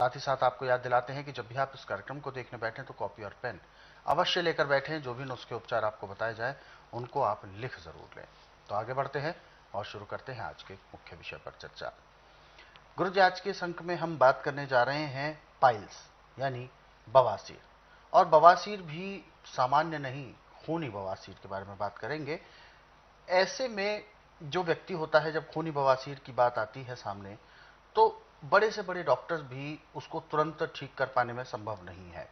साथ ही साथ आपको याद दिलाते हैं कि जब भी आप इस कार्यक्रम को देखने बैठें तो कॉपी और पेन अवश्य लेकर बैठें। जो भी नुस्खे उपचार आपको बताए जाए उनको आप लिख जरूर लें। तो आगे बढ़ते हैं और शुरू करते हैं आज के मुख्य विषय पर चर्चा। गुरु जी, आज के इस अंक में हम बात करने जा रहे हैं पाइल्स यानी बवासीर। और बवासीर भी सामान्य नहीं, खूनी बवासीर के बारे में बात करेंगे। ऐसे में जो व्यक्ति होता है, जब खूनी बवासीर की बात आती है सामने, तो बड़े से बड़े डॉक्टर्स भी उसको तुरंत ठीक कर पाने में संभव नहीं है।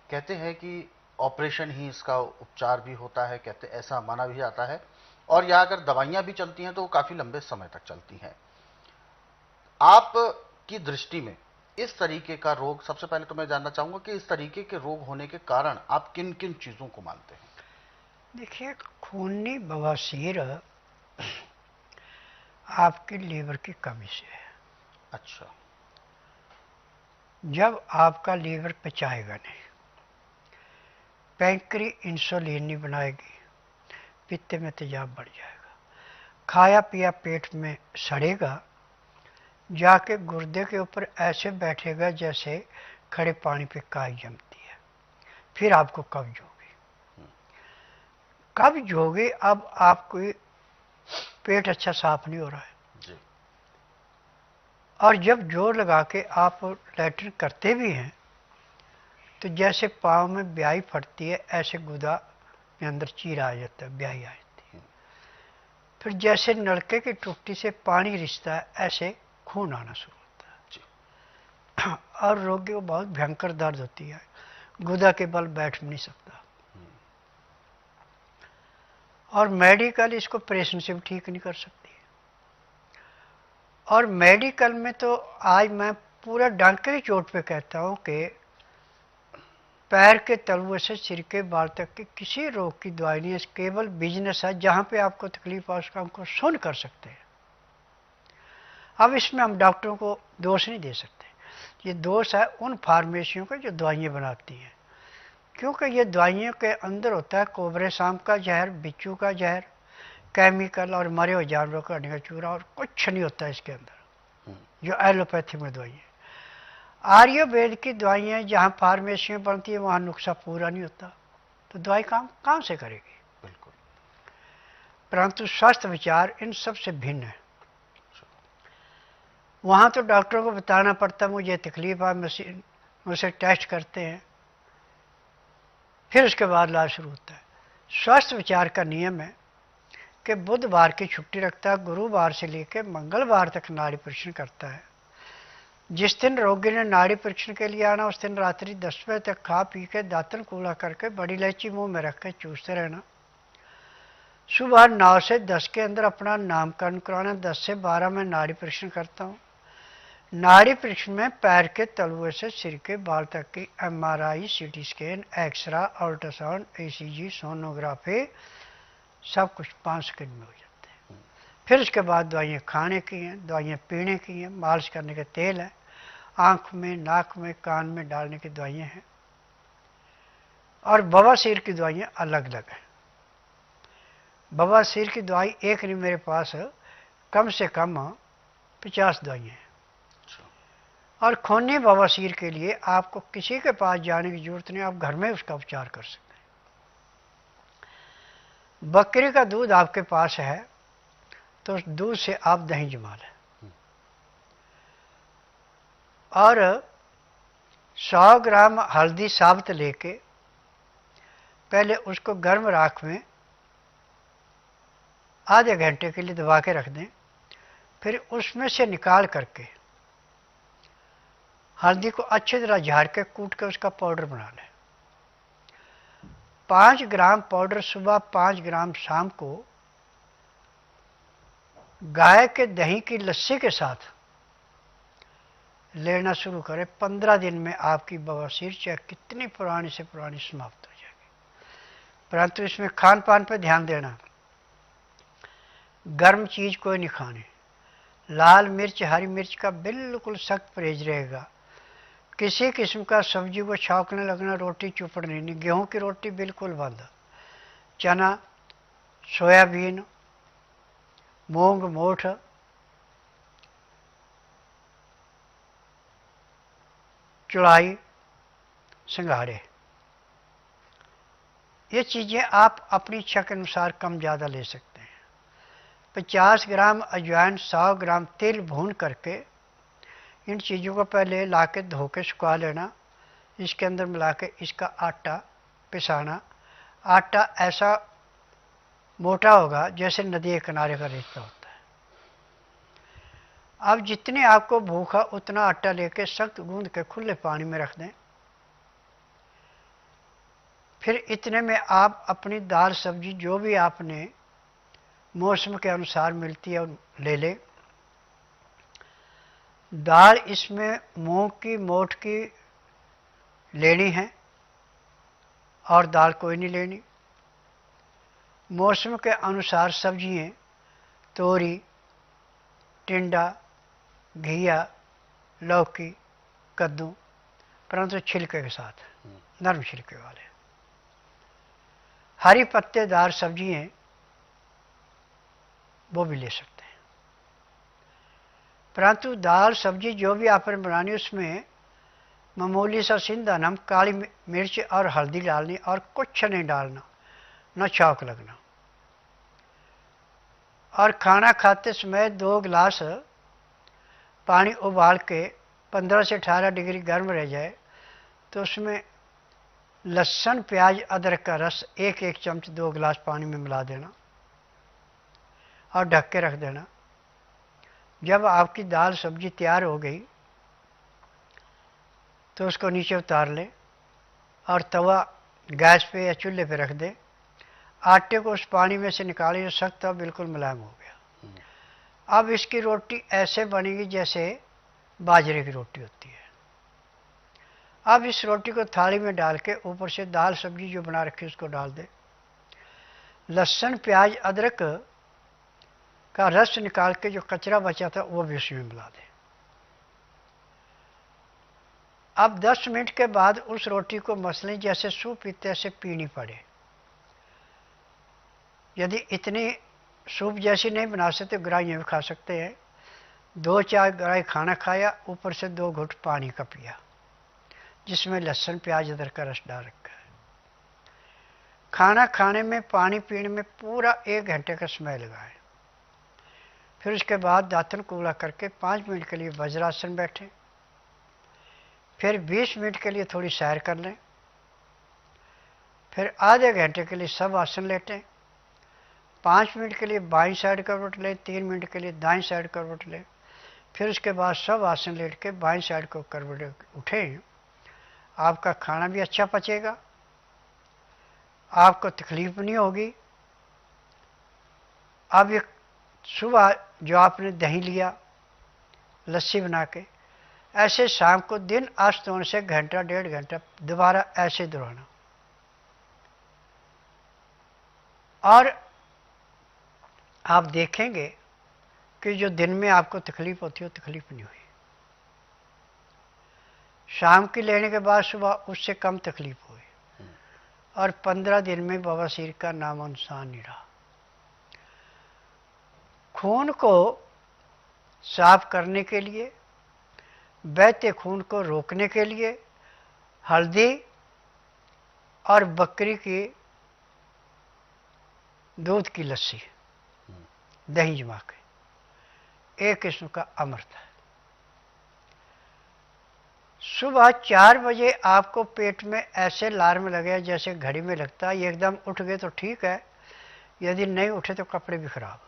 कहते हैं कि ऑपरेशन ही इसका उपचार भी होता है, कहते ऐसा माना भी जाता है। और या अगर दवाइयां भी चलती हैं तो वो काफी लंबे समय तक चलती हैं। आप की दृष्टि में इस तरीके का रोग, सबसे पहले तो मैं जानना चाहूंगा कि इस तरीके के रोग होने के कारण आप किन किन चीजों को मानते हैं? देखिए, खूनी बवासीर आपकी लीवर की कमी से है। अच्छा। जब आपका लीवर पचाएगा नहीं, पैंक्री इंसुलिन नहीं बनाएगी, पित्त में तेजाब बढ़ जाएगा, खाया पिया पेट में सड़ेगा, जाके गुर्दे के ऊपर ऐसे बैठेगा जैसे खड़े पानी पे काई जमती है। फिर आपको कब्ज होगी। कब्ज होगी, अब आपको पेट अच्छा साफ नहीं हो रहा है। जी। और जब जोर लगा के आप लैट्रिन करते भी हैं तो जैसे पाँव में ब्याही फटती है, ऐसे गुदा में अंदर चीरा आ जाता है, ब्याही आ जाती है। फिर जैसे नलके की टुट्टी से पानी रिसता है, ऐसे खून आना शुरू होता जी। है। और रोगी को बहुत भयंकर दर्द होती है, गुदा के बल बैठ नहीं सकता। और मेडिकल इसको ऑपरेशन से भी ठीक नहीं कर सकती। और मेडिकल में तो आज मैं पूरा डंके की चोट पे कहता हूँ कि पैर के तलवे से सिर के बाल तक के किसी रोग की दवाई नहीं है। केवल बिजनेस है, जहाँ पे आपको तकलीफ है उसका हमको सुन कर सकते हैं। अब इसमें हम डॉक्टरों को दोष नहीं दे सकते, ये दोष है उन फार्मेसियों का जो दवाइयाँ बनाती हैं। क्योंकि ये दवाइयों के अंदर होता है कोबरे सांप का जहर, बिच्छू का जहर, केमिकल और मरे हुए जानवरों का हड्डी का चूरा, और कुछ नहीं होता इसके अंदर जो एलोपैथी में दवाई है। आयुर्वेद की दवाइयाँ जहाँ फार्मेसी में बनती है वहाँ नुस्खा पूरा नहीं होता, तो दवाई काम कहाँ से करेगी। बिल्कुल। परंतु स्वास्थ्य विचार इन सब से भिन्न है। वहाँ तो डॉक्टरों को बताना पड़ता मुझे तकलीफ है, मशीन उसे टेस्ट करते हैं, फिर उसके बाद इलाज शुरू होता है। स्वास्थ्य विचार का नियम है कि बुधवार की छुट्टी रखता है, गुरुवार से लेकर मंगलवार तक नाड़ी परीक्षण करता है। जिस दिन रोगी ने नाड़ी परीक्षण के लिए आना, उस दिन रात्रि 10 बजे तक खा पी के दातन कूड़ा करके बड़ी इलायची मुंह में रख के चूसते रहना। सुबह 9 से 10 के अंदर अपना नामकरण कराना। 10 से 12 में नाड़ी परीक्षण करता हूँ। नाड़ी परीक्षण में पैर के तलुए से सिर के बाल तक की MRI, CT scan, x-ray, ultrasound, ECG, sonography, सब कुछ 5 सेकंड में हो जाते हैं। फिर उसके बाद दवाइयाँ खाने की हैं, दवाइयाँ पीने की हैं, मालिश करने के तेल है, आँख में, नाक में, कान में डालने की दवाइयाँ हैं। और बवासीर की दवाइयाँ अलग अलग हैं। बवासीर की दवाई एक नहीं, मेरे पास कम से कम 50 दवाइयाँ हैं। और खूनी बवासीर के लिए आपको किसी के पास जाने की जरूरत नहीं, आप घर में उसका उपचार कर सकते हैं। बकरी का दूध आपके पास है तो उस दूध से आप दही जमा लें, और 100 ग्राम हल्दी साबुत लेके पहले उसको गर्म राख में आधे घंटे के लिए दबा के रख दें। फिर उसमें से निकाल करके हल्दी को अच्छी तरह झाड़ के कूट के उसका पाउडर बना लें। 5 ग्राम पाउडर सुबह, 5 ग्राम शाम को गाय के दही की लस्सी के साथ लेना शुरू करें। 15 दिन में आपकी बवासीर चाहे कितनी पुरानी से पुरानी समाप्त हो जाएगी। परंतु इसमें खान पान पर ध्यान देना, गर्म चीज कोई नहीं खानी। लाल मिर्च, हरी मिर्च का बिल्कुल सख्त परहेज रहेगा। किसी किस्म का सब्जी को छौंकने लगना, रोटी चुपड़नी नहीं। गेहूं की रोटी बिल्कुल बंद। चना, सोयाबीन, मूंग, मोठ, चौड़ाई, सिंघाड़े, ये चीज़ें आप अपनी इच्छा के अनुसार कम ज़्यादा ले सकते हैं। 50 ग्राम अजवाइन, 100 ग्राम तिल भून करके इन चीज़ों को पहले ला के धो के सुखा लेना, इसके अंदर मिला के इसका आटा पिसाना। आटा ऐसा मोटा होगा जैसे नदी के किनारे का रेता होता है। अब जितने आपको भूखा उतना आटा लेके सख्त गूंद के खुले पानी में रख दें। फिर इतने में आप अपनी दाल सब्जी जो भी आपने मौसम के अनुसार मिलती है ले लें। दाल इसमें मूंग की, मोठ की लेनी है और दाल कोई नहीं लेनी। मौसम के अनुसार सब्जियां तोरी, टिंडा, घिया, लौकी, कद्दू, परंतु छिलके के साथ, नरम छिलके वाले। हरी पत्तेदार सब्जियां वो भी ले सकते हैं। परंतु दाल सब्जी जो भी आपने बनानी उसमें मामूली सा सिंधा नमक, काली मिर्च और हल्दी डालनी और कुछ नहीं डालना, न छौंक लगना। और खाना खाते समय 2 गिलास पानी उबाल के 15 से 18 डिग्री गर्म रह जाए तो उसमें लहसुन, प्याज, अदरक का रस 1-1 चम्मच 2 गिलास पानी में मिला देना और ढक के रख देना। जब आपकी दाल सब्जी तैयार हो गई तो उसको नीचे उतार लें और तवा गैस पे या चूल्हे पे रख दें। आटे को उस पानी में से निकालें जो सख्त था, बिल्कुल मुलायम हो गया। अब इसकी रोटी ऐसे बनेगी जैसे बाजरे की रोटी होती है। अब इस रोटी को थाली में डाल के ऊपर से दाल सब्जी जो बना रखी उसको डाल दें। लहसुन, प्याज, अदरक का रस निकाल के जो कचरा बचा था वो भी उसमें मिला दें। अब 10 मिनट के बाद उस रोटी को मसलें जैसे सूप पीते से पीनी पड़े। यदि इतनी सूप जैसी नहीं बना सकते ग्राहियाँ भी खा सकते हैं। 2-4 ग्राही खाना खाया, ऊपर से 2 घुट पानी का पिया जिसमें लहसुन, प्याज, अदरक का रस डाल रखा है। खाना खाने में, पानी पीने में पूरा 1 घंटे का समय लगा है। फिर उसके बाद दातन कूला करके 5 मिनट के लिए वज्रासन बैठें। फिर 20 मिनट के लिए थोड़ी सैर कर लें। फिर आधे घंटे के लिए सब आसन लेटें। 5 मिनट के लिए बाईं साइड करवट लें, 3 मिनट के लिए दाईं साइड करवट लें। फिर उसके बाद सब आसन लेट के बाईं साइड को करवट उठें। आपका खाना भी अच्छा पचेगा, आपको तकलीफ नहीं होगी। अब ये सुबह जो आपने दही लिया लस्सी बना के, ऐसे शाम को दिन अस्त होने से घंटा 1.5 घंटा दोबारा ऐसे दोहराना। और आप देखेंगे कि जो दिन में आपको तकलीफ होती है वो तकलीफ नहीं हुई। शाम की लेने के बाद सुबह उससे कम तकलीफ हुई और 15 दिन में बवासीर का नामो निशान नहीं रहा। खून को साफ करने के लिए, बहते खून को रोकने के लिए हल्दी और बकरी की दूध की लस्सी, दही जमा के, एक किस्म का अमृत है। सुबह 4 बजे आपको पेट में ऐसे अलार्म लगे जैसे घड़ी में लगता है। एकदम उठ गए तो ठीक है, यदि नहीं उठे तो कपड़े भी खराब।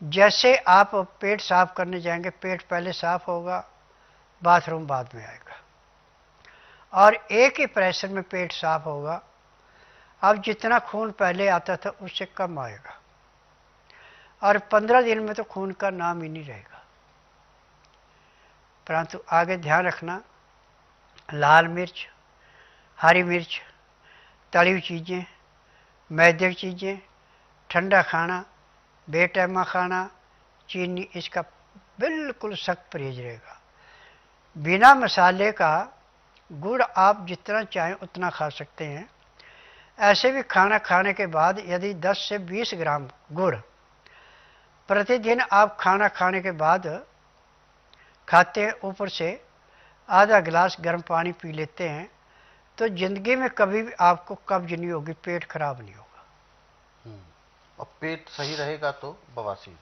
जैसे आप पेट साफ करने जाएंगे, पेट पहले साफ होगा, बाथरूम बाद में आएगा और एक ही प्रेशर में पेट साफ होगा। अब जितना खून पहले आता था उससे कम आएगा और 15 दिन में तो खून का नाम ही नहीं रहेगा। परंतु आगे ध्यान रखना, लाल मिर्च, हरी मिर्च, तली हुई चीज़ें, मैदे की चीज़ें, ठंडा खाना, बेटैमा खाना, चीनी, इसका बिल्कुल सख्त परहेज रहेगा। बिना मसाले का गुड़ आप जितना चाहें उतना खा सकते हैं। ऐसे भी खाना खाने के बाद यदि 10 से 20 ग्राम गुड़ प्रतिदिन आप खाना खाने के बाद खाते हैं, ऊपर से आधा गिलास गर्म पानी पी लेते हैं तो ज़िंदगी में कभी भी आपको कब्ज नहीं होगी, पेट खराब नहीं होगा। और पेट सही रहेगा तो बवासीर